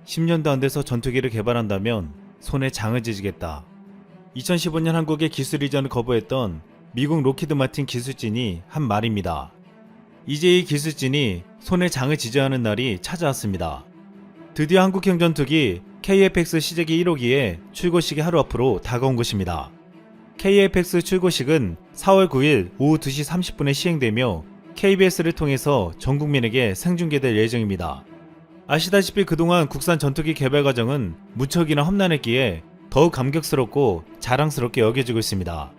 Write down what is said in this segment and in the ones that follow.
10년도 안 돼서 전투기를 개발한다면 손에 장을 지지겠다. 2015년 한국의 기술 이전을 거부했던 미국 로키드 마틴 기술진이 한 말입니다. 이제 이 기술진이 손에 장을 지져야 하는 날이 찾아왔습니다. 드디어 한국형 전투기 KF-X 시제기 1호기의 출고식이 하루 앞으로 다가온 것입니다. KF-X 출고식은 4월 9일 오후 2시 30분에 시행되며 KBS를 통해서 전 국민에게 생중계될 예정입니다. 아시다시피 그동안 국산 전투기 개발 과정은 무척이나 험난했기에 더욱 감격스럽고 자랑스럽게 여겨지고 있습니다.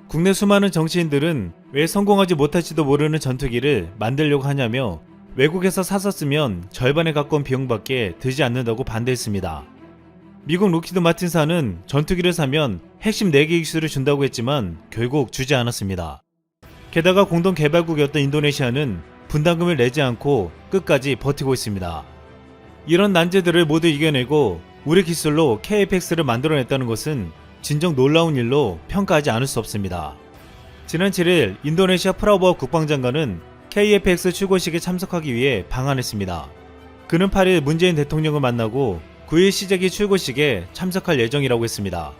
국내 수많은 정치인들은 왜 성공하지 못할지도 모르는 전투기를 만들려고 하냐며 외국에서 사서 쓰면 절반에 가까운 비용밖에 들지 않는다고 반대했습니다. 미국 로키드 마틴사는 전투기를 사면 핵심 4개 기술을 준다고 했지만 결국 주지 않았습니다. 게다가 공동 개발국이었던 인도네시아는 분담금을 내지 않고 끝까지 버티고 있습니다. 이런 난제들을 모두 이겨내고 우리 기술로 KF-X를 만들어냈다는 것은 진정 놀라운 일로 평가하지 않을 수 없습니다. 지난 7일 인도네시아 프라보워 국방장관은 KF-X 출고식에 참석하기 위해 방한했습니다. 그는 8일 문재인 대통령을 만나고 9일 시제기 출고식에 참석할 예정이라고 했습니다.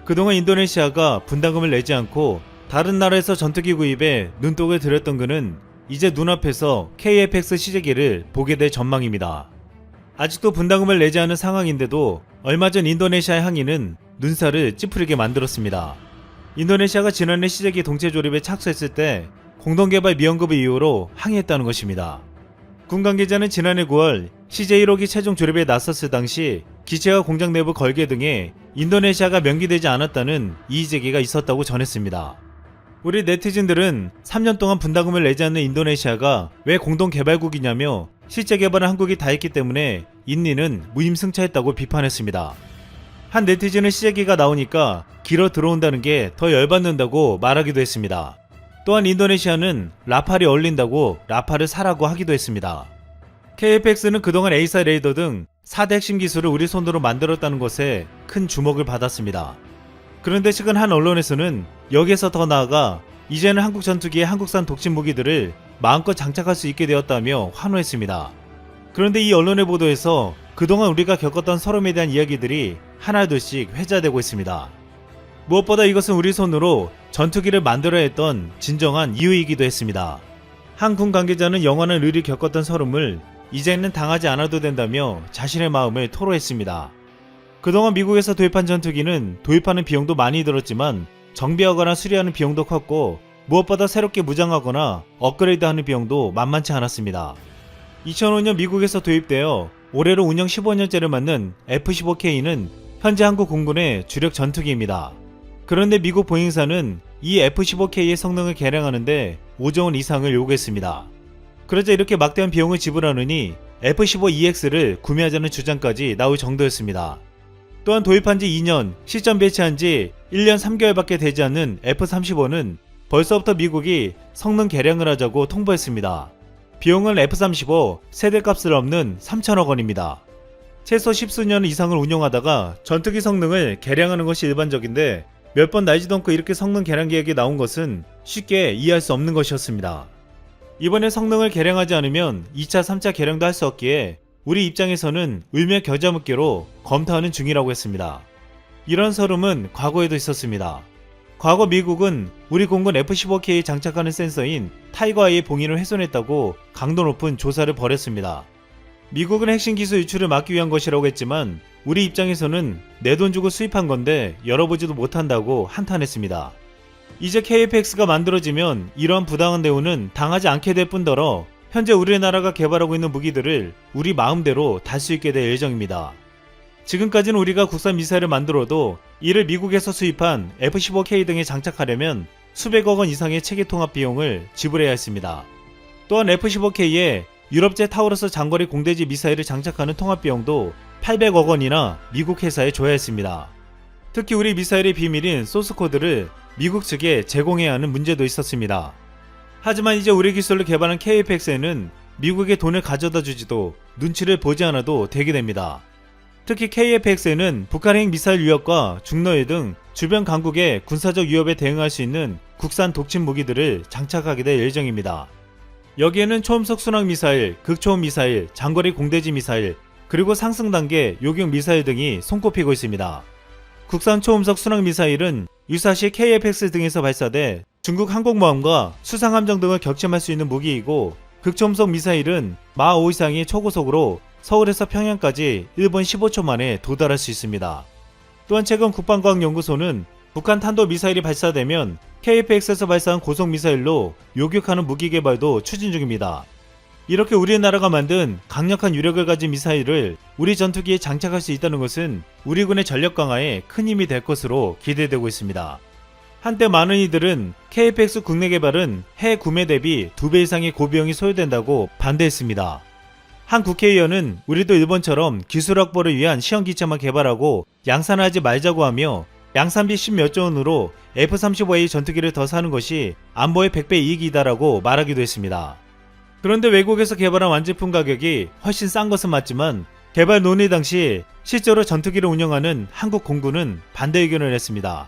그동안 인도네시아가 분담금을 내지 않고 다른 나라에서 전투기 구입에 눈독을 들였던 그는 이제 눈앞에서 KF-X 시제기를 보게 될 전망입니다. 아직도 분담금을 내지 않은 상황인데도 얼마 전 인도네시아의 항의는 눈살을 찌푸리게 만들었습니다. 인도네시아가 지난해 시제기 동체 조립에 착수했을 때 공동개발 미연급의 이유로 항의했다는 것입니다. 군 관계자는 지난해 9월 CJ 1호기 최종 조립에 나섰을 당시 기체와 공장 내부 걸개 등에 인도네시아가 명기되지 않았다는 이의 제기가 있었다고 전했습니다. 우리 네티즌들은 3년 동안 분담금을 내지 않는 인도네시아가 왜 공동개발국이냐며 실제 개발은 한국이 다 했기 때문에 인리는 무임승차했다고 비판했습니다. 한 네티즌은 시제기가 나오니까 길어 들어온다는 게 더 열받는다고 말하기도 했습니다. 또한 인도네시아는 라팔이 어울린다고 라팔을 사라고 하기도 했습니다. KF-X는 그동안 A사 레이더 등 4대 핵심 기술을 우리 손으로 만들었다는 것에 큰 주목을 받았습니다. 그런데 최근 한 언론에서는 여기에서 더 나아가 이제는 한국 전투기에 한국산 독심 무기들을 마음껏 장착할 수 있게 되었다며 환호했습니다. 그런데 이 언론의 보도에서 그동안 우리가 겪었던 서름에 대한 이야기들이 하나둘씩 회자되고 있습니다. 무엇보다 이것은 우리 손으로 전투기를 만들어야 했던 진정한 이유이기도 했습니다. 한 군 관계자는 영원한 의리 겪었던 서름을 이제는 당하지 않아도 된다며 자신의 마음을 토로했습니다. 그동안 미국에서 도입한 전투기는 도입하는 비용도 많이 들었지만 정비하거나 수리하는 비용도 컸고 무엇보다 새롭게 무장하거나 업그레이드하는 비용도 만만치 않았습니다. 2005년 미국에서 도입되어 올해로 운영 15년째를 맞는 F-15K는 현재 한국 공군의 주력 전투기입니다. 그런데 미국 보잉사는 이 F-15K의 성능을 개량하는데 5조 원 이상을 요구했습니다. 그러자 이렇게 막대한 비용을 지불하느니 F-15EX를 구매하자는 주장까지 나올 정도였습니다. 또한 도입한 지 2년, 실전 배치한 지 1년 3개월밖에 되지 않는 F-35는 벌써부터 미국이 성능 개량을 하자고 통보했습니다. 비용은 F-35 세대값을 넘는 3천억 원입니다. 최소 10수년 이상을 운용하다가 전투기 성능을 개량하는 것이 일반적인데 몇 번 날지도 않고 이렇게 성능 개량 계획이 나온 것은 쉽게 이해할 수 없는 것이었습니다. 이번에 성능을 개량하지 않으면 2차, 3차 개량도 할 수 없기에 우리 입장에서는 울며겨자먹기로 검토하는 중이라고 했습니다. 이런 서름은 과거에도 있었습니다. 과거 미국은 우리 공군 F-15K에 장착하는 센서인 타이거-I의 봉인을 훼손했다고 강도 높은 조사를 벌였습니다. 미국은 핵심 기술 유출을 막기 위한 것이라고 했지만 우리 입장에서는 내 돈 주고 수입한 건데 열어보지도 못한다고 한탄했습니다. 이제 KF-X가 만들어지면 이러한 부당한 대우는 당하지 않게 될 뿐더러 현재 우리나라가 개발하고 있는 무기들을 우리 마음대로 달 수 있게 될 예정입니다. 지금까지는 우리가 국산 미사일을 만들어도 이를 미국에서 수입한 F-15K 등에 장착하려면 수백억 원 이상의 체계 통합 비용을 지불해야 했습니다. 또한 F-15K에 유럽제 타우러스 장거리 공대지 미사일을 장착하는 통합 비용도 800억 원이나 미국 회사에 줘야 했습니다. 특히 우리 미사일의 비밀인 소스코드를 미국 측에 제공해야 하는 문제도 있었습니다. 하지만 이제 우리 기술로 개발한 KF-X에는 미국의 돈을 가져다 주지도 눈치를 보지 않아도 되게 됩니다. 특히 KF-X에는 북한행 미사일 위협과 중노예 등 주변 강국의 군사적 위협에 대응할 수 있는 국산 독침 무기들을 장착하게 될 예정입니다. 여기에는 초음속 순항 미사일, 극초음 미사일, 장거리 공대지 미사일, 그리고 상승 단계 요격 미사일 등이 손꼽히고 있습니다. 국산 초음속 순항 미사일은 유사시 KF-X 등에서 발사돼 중국 항공모함과 수상함정 등을 격침할 수 있는 무기이고, 극초음속 미사일은 마 5 이상의 초고속으로 서울에서 평양까지 1분 15초 만에 도달할 수 있습니다. 또한 최근 국방과학연구소는 북한 탄도미사일이 발사되면 KF-X에서 발사한 고속미사일로 요격하는 무기 개발도 추진 중입니다. 이렇게 우리나라가 만든 강력한 유력을 가진 미사일을 우리 전투기에 장착할 수 있다는 것은 우리 군의 전력 강화에 큰 힘이 될 것으로 기대되고 있습니다. 한때 많은 이들은 KF-X 국내 개발은 해외 구매 대비 2배 이상의 고비용이 소요된다고 반대했습니다. 한 국회의원은 우리도 일본처럼 기술 확보를 위한 시험기체만 개발하고 양산하지 말자고 하며 양산비 10몇 조 원으로 F-35A 전투기를 더 사는 것이 안보의 100배 이익이다라고 말하기도 했습니다. 그런데 외국에서 개발한 완제품 가격이 훨씬 싼 것은 맞지만 개발 논의 당시 실제로 전투기를 운영하는 한국 공군은 반대 의견을 냈습니다.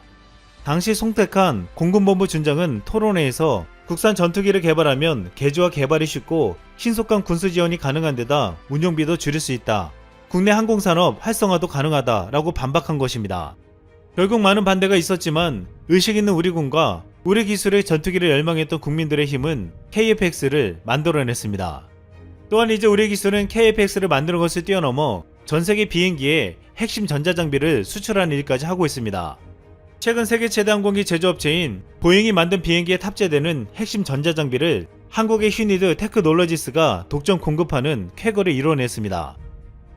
당시 송택한 공군본부 준장은 토론회에서 국산 전투기를 개발하면 개조와 개발이 쉽고 신속한 군수 지원이 가능한 데다 운용비도 줄일 수 있다. 국내 항공산업 활성화도 가능하다라고 반박한 것입니다. 결국 많은 반대가 있었지만 의식 있는 우리 군과 우리 기술의 전투기를 열망했던 국민들의 힘은 KF-X를 만들어냈습니다. 또한 이제 우리 기술은 KF-X를 만드는 것을 뛰어넘어 전세계 비행기에 핵심 전자장비를 수출하는 일까지 하고 있습니다. 최근 세계 최대 항공기 제조업체인 보잉이 만든 비행기에 탑재되는 핵심 전자장비를 한국의 휴니드 테크놀러지스가 독점 공급하는 쾌거를 이뤄냈습니다.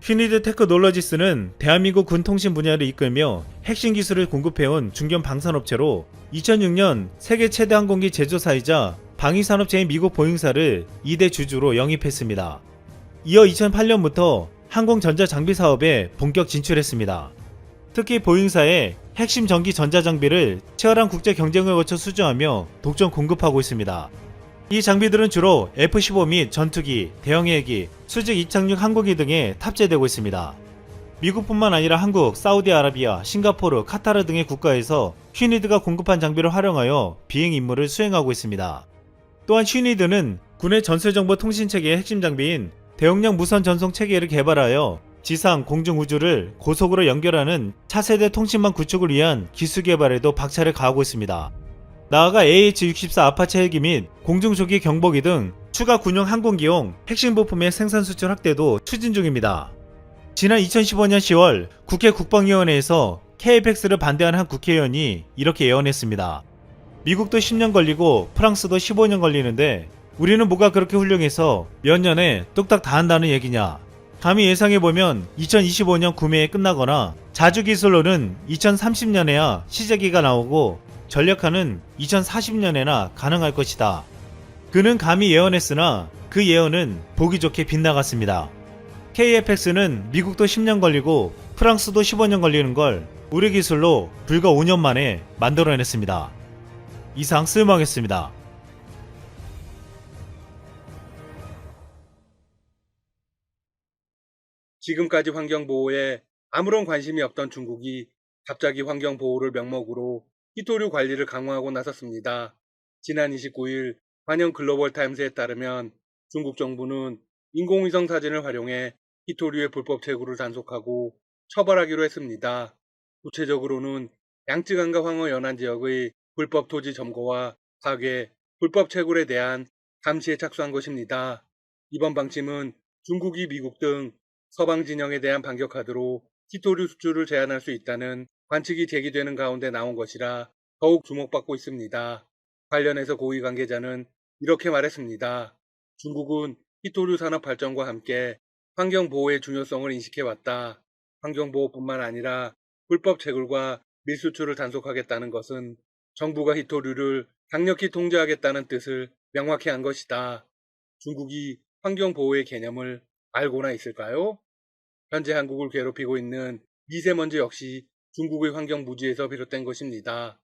휴니드 테크놀러지스는 대한민국 군통신 분야를 이끌며 핵심 기술을 공급해온 중견 방산업체로 2006년 세계 최대 항공기 제조사이자 방위산업체인 미국 보잉사를 2대 주주로 영입했습니다. 이어 2008년부터 항공전자 장비 사업에 본격 진출했습니다. 특히 보잉사의 핵심 전기 전자장비를 치열한 국제 경쟁을 거쳐 수주하며 독점 공급하고 있습니다. 이 장비들은 주로 F-15 및 전투기, 대형 헬기, 수직 이착륙 항공기 등에 탑재되고 있습니다. 미국뿐만 아니라 한국, 사우디아라비아, 싱가포르, 카타르 등의 국가에서 휴니드가 공급한 장비를 활용하여 비행 임무를 수행하고 있습니다. 또한 휴니드는 군의 전술정보 통신체계의 핵심 장비인 대용량 무선 전송 체계를 개발하여 지상, 공중, 우주를 고속으로 연결하는 차세대 통신망 구축을 위한 기술 개발에도 박차를 가하고 있습니다. 나아가 AH-64 아파체 헬기 및 공중조기 경보기 등 추가 군용 항공기용 핵심 부품의 생산 수출 확대도 추진 중입니다. 지난 2015년 10월 국회 국방위원회에서 KF-X를 반대하는 한 국회의원이 이렇게 예언했습니다. 미국도 10년 걸리고 프랑스도 15년 걸리는데 우리는 뭐가 그렇게 훌륭해서 몇 년에 뚝딱 다 한다는 얘기냐. 감히 예상해보면 2025년 구매에 끝나거나 자주기술로는 2030년에야 시제기가 나오고 전력화는 2040년에나 가능할 것이다. 그는 감히 예언했으나 그 예언은 보기 좋게 빗나갔습니다. KF-X는 미국도 10년 걸리고 프랑스도 15년 걸리는 걸 우리 기술로 불과 5년 만에 만들어냈습니다. 이상 쓸모하겠습니다. 지금까지 환경보호에 아무런 관심이 없던 중국이 갑자기 환경보호를 명목으로 히토류 관리를 강화하고 나섰습니다. 지난 29일 환영 글로벌 타임스에 따르면 중국 정부는 인공위성 사진을 활용해 히토류의 불법 채굴을 단속하고 처벌하기로 했습니다. 구체적으로는 양쯔강과 황허 연안 지역의 불법 토지 점거와 파괴, 불법 채굴에 대한 감시에 착수한 것입니다. 이번 방침은 중국이 미국 등 서방 진영에 대한 반격 카드로 히토류 수출을 제한할 수 있다는 관측이 제기되는 가운데 나온 것이라 더욱 주목받고 있습니다. 관련해서 고위 관계자는 이렇게 말했습니다. 중국은 히토류 산업 발전과 함께 환경보호의 중요성을 인식해왔다. 환경보호뿐만 아니라 불법 채굴과 밀수출을 단속하겠다는 것은 정부가 히토류를 강력히 통제하겠다는 뜻을 명확히 한 것이다. 중국이 환경보호의 개념을 알고나 있을까요? 현재 한국을 괴롭히고 있는 미세먼지 역시 중국의 환경 무지에서 비롯된 것입니다.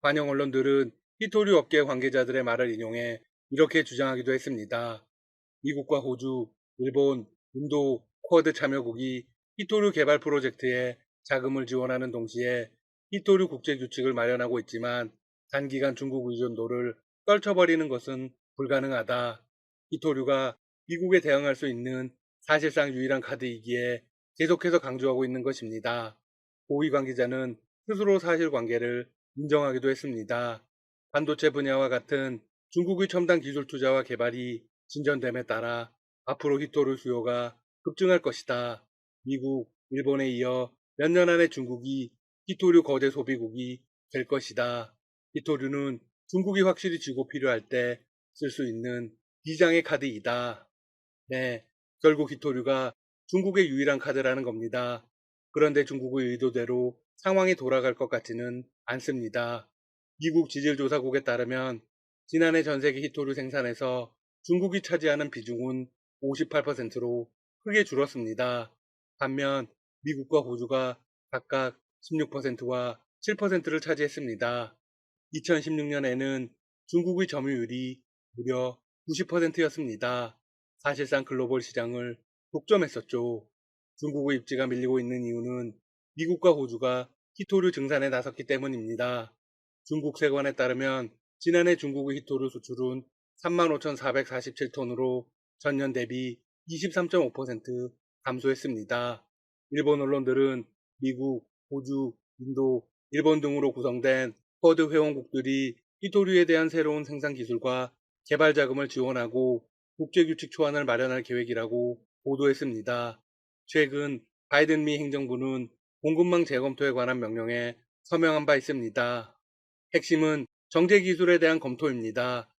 관영 언론들은 히토류 업계 관계자들의 말을 인용해 이렇게 주장하기도 했습니다. 미국과 호주, 일본, 인도, 쿼드 참여국이 히토류 개발 프로젝트에 자금을 지원하는 동시에 히토류 국제 규칙을 마련하고 있지만 단기간 중국 의존도를 떨쳐버리는 것은 불가능하다. 히토류가 미국에 대응할 수 있는 사실상 유일한 카드이기에 계속해서 강조하고 있는 것입니다. 고위 관계자는 스스로 사실관계를 인정하기도 했습니다. 반도체 분야와 같은 중국의 첨단 기술 투자와 개발이 진전됨에 따라 앞으로 히토류 수요가 급증할 것이다. 미국, 일본에 이어 몇 년 안에 중국이 히토류 거대 소비국이 될 것이다. 히토류는 중국이 확실히 쥐고 필요할 때 쓸 수 있는 비장의 카드이다. 네, 결국 히토류가 중국의 유일한 카드라는 겁니다. 그런데 중국의 의도대로 상황이 돌아갈 것 같지는 않습니다. 미국 지질조사국에 따르면 지난해 전 세계 히토류 생산에서 중국이 차지하는 비중은 58%로 크게 줄었습니다. 반면 미국과 호주가 각각 16%와 7%를 차지했습니다. 2016년에는 중국의 점유율이 무려 90%였습니다. 사실상 글로벌 시장을 독점했었죠. 중국의 입지가 밀리고 있는 이유는 미국과 호주가 히토류 증산에 나섰기 때문입니다. 중국 세관에 따르면 지난해 중국의 히토류 수출은 35,447톤으로 전년 대비 23.5% 감소했습니다. 일본 언론들은 미국, 호주, 인도, 일본 등으로 구성된 쿼드 회원국들이 히토류에 대한 새로운 생산 기술과 개발 자금을 지원하고 국제규칙 초안을 마련할 계획이라고 보도했습니다. 최근 바이든 미 행정부는 공급망 재검토에 관한 명령에 서명한 바 있습니다. 핵심은 정제기술에 대한 검토입니다.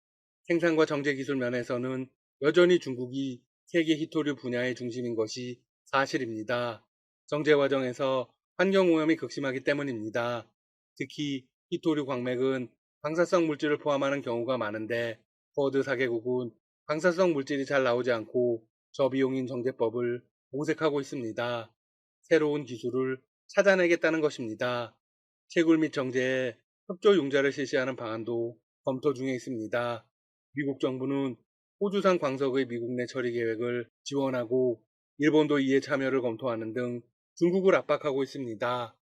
생산과 정제기술 면에서는 여전히 중국이 세계 히토류 분야의 중심인 것이 사실입니다. 정제 과정에서 환경오염이 극심하기 때문입니다. 특히 히토류 광맥은 방사성 물질을 포함하는 경우가 많은데 쿼드 4개국은 방사성 물질이 잘 나오지 않고 저비용인 정제법을 모색하고 있습니다. 새로운 기술을 찾아내겠다는 것입니다. 채굴 및 정제에 협조 융자를 실시하는 방안도 검토 중에 있습니다. 미국 정부는 호주산 광석의 미국 내 처리 계획을 지원하고 일본도 이에 참여를 검토하는 등 중국을 압박하고 있습니다.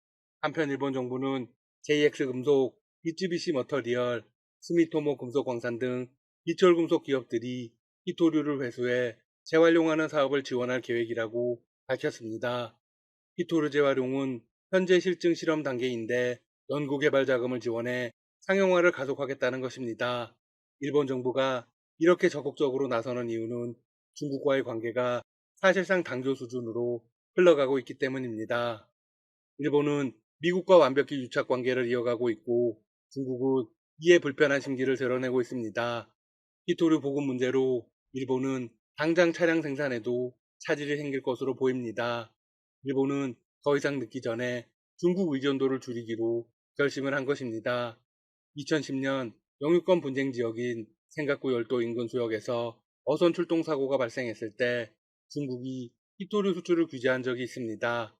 한편 일본 정부는 JX 금속, 미쯔비시 머터리얼, 스미토모 금속광산 등 비철금속 기업들이 히토류를 회수해 재활용하는 사업을 지원할 계획이라고 밝혔습니다. 히토류 재활용은 현재 실증 실험 단계인데 연구개발 자금을 지원해 상용화를 가속하겠다는 것입니다. 일본 정부가 이렇게 적극적으로 나서는 이유는 중국과의 관계가 사실상 당교 수준으로 흘러가고 있기 때문입니다. 일본은 미국과 완벽히 유착 관계를 이어가고 있고 중국은 이에 불편한 심기를 드러내고 있습니다. 히토류 보급 문제로 일본은 당장 차량 생산에도 차질이 생길 것으로 보입니다. 일본은 더 이상 늦기 전에 중국 의존도를 줄이기로 결심을 한 것입니다. 2010년 영유권 분쟁 지역인 센가쿠 열도 인근 수역에서 어선 출동 사고가 발생했을 때 중국이 히토류 수출을 규제한 적이 있습니다.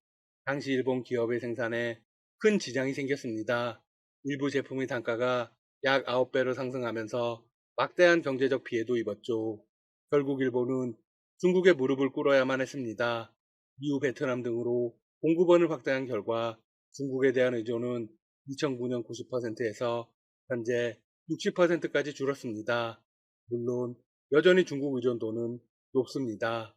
당시 일본 기업의 생산에 큰 지장이 생겼습니다. 일부 제품의 단가가 약 9배로 상승하면서 막대한 경제적 피해도 입었죠. 결국 일본은 중국에 무릎을 꿇어야만 했습니다. 이후 베트남 등으로 공급원을 확대한 결과 중국에 대한 의존은 2009년 90%에서 현재 60%까지 줄었습니다. 물론 여전히 중국 의존도는 높습니다.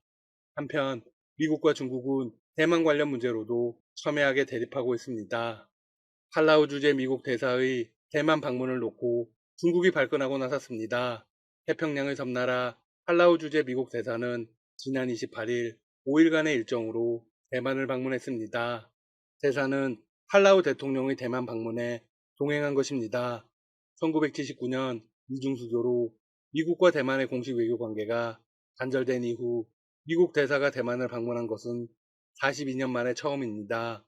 한편 미국과 중국은 대만 관련 문제로도 첨예하게 대립하고 있습니다. 팔라우 주재 미국 대사의 대만 방문을 놓고 중국이 발끈하고 나섰습니다. 태평양의 섬나라 팔라우 주재 미국 대사는 지난 28일 5일간의 일정으로 대만을 방문했습니다. 대사는 팔라우 대통령의 대만 방문에 동행한 것입니다. 1979년 미중수교로 미국과 대만의 공식 외교 관계가 단절된 이후 미국 대사가 대만을 방문한 것은 42년 만에 처음입니다.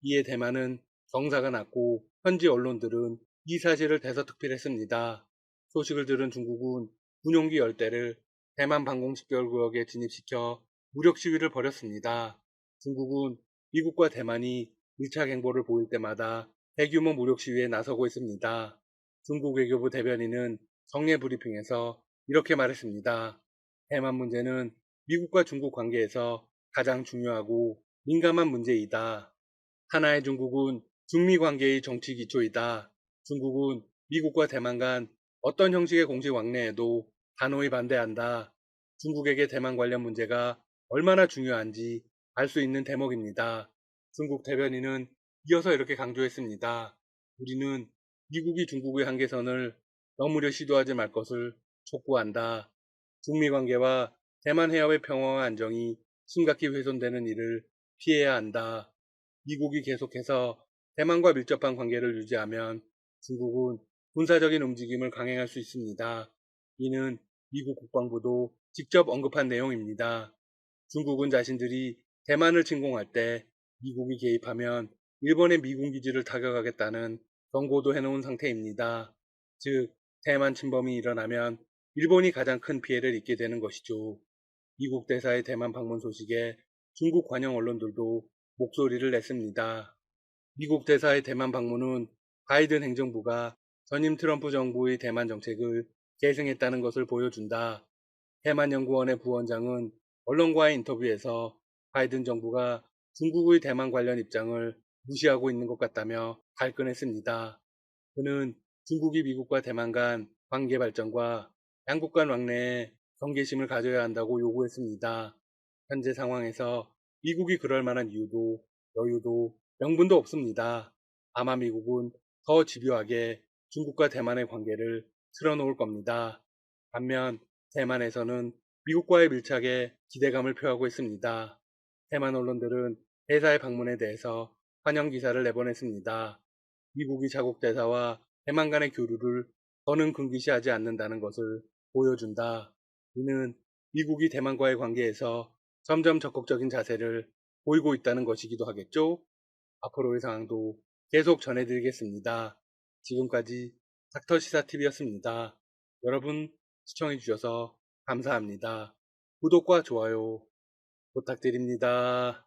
이에 대만은 경사가 났고 현지 언론들은 이 사실을 대서특필했습니다. 소식을 들은 중국은 군용기 10대를 대만 방공식별구역에 진입시켜 무력 시위를 벌였습니다. 중국은 미국과 대만이 밀착 행보를 보일 때마다 대규모 무력 시위에 나서고 있습니다. 중국 외교부 대변인은 정례 브리핑에서 이렇게 말했습니다. 대만 문제는 미국과 중국 관계에서 가장 중요하고 민감한 문제이다. 하나의 중국은 중미 관계의 정치 기초이다. 중국은 미국과 대만 간 어떤 형식의 공식 왕래에도 단호히 반대한다. 중국에게 대만 관련 문제가 얼마나 중요한지 알 수 있는 대목입니다. 중국 대변인은 이어서 이렇게 강조했습니다. 우리는 미국이 중국의 한계선을 넘으려 시도하지 말 것을 촉구한다. 중미 관계와 대만 해협의 평화와 안정이 심각히 훼손되는 일을 피해야 한다. 미국이 계속해서 대만과 밀접한 관계를 유지하면 중국은 군사적인 움직임을 강행할 수 있습니다. 이는 미국 국방부도 직접 언급한 내용입니다. 중국은 자신들이 대만을 침공할 때 미국이 개입하면 일본의 미군 기지를 타격하겠다는 경고도 해놓은 상태입니다. 즉, 대만 침범이 일어나면 일본이 가장 큰 피해를 입게 되는 것이죠. 미국 대사의 대만 방문 소식에 중국 관영 언론들도 목소리를 냈습니다. 미국 대사의 대만 방문은 바이든 행정부가 전임 트럼프 정부의 대만 정책을 계승했다는 것을 보여준다. 대만연구원의 부원장은 언론과의 인터뷰에서 바이든 정부가 중국의 대만 관련 입장을 무시하고 있는 것 같다며 발끈했습니다. 그는 중국이 미국과 대만 간 관계 발전과 양국 간 왕래에 경계심을 가져야 한다고 요구했습니다. 현재 상황에서 미국이 그럴 만한 이유도 여유도 명분도 없습니다. 아마 미국은 더 집요하게 중국과 대만의 관계를 틀어놓을 겁니다. 반면 대만에서는 미국과의 밀착에 기대감을 표하고 있습니다. 대만 언론들은 대사의 방문에 대해서 환영 기사를 내보냈습니다. 미국이 자국 대사와 대만 간의 교류를 더는 금기시하지 않는다는 것을 보여준다. 이는 미국이 대만과의 관계에서 점점 적극적인 자세를 보이고 있다는 것이기도 하겠죠? 앞으로의 상황도 계속 전해드리겠습니다. 지금까지 닥터시사TV였습니다. 여러분 시청해주셔서 감사합니다. 구독과 좋아요 부탁드립니다.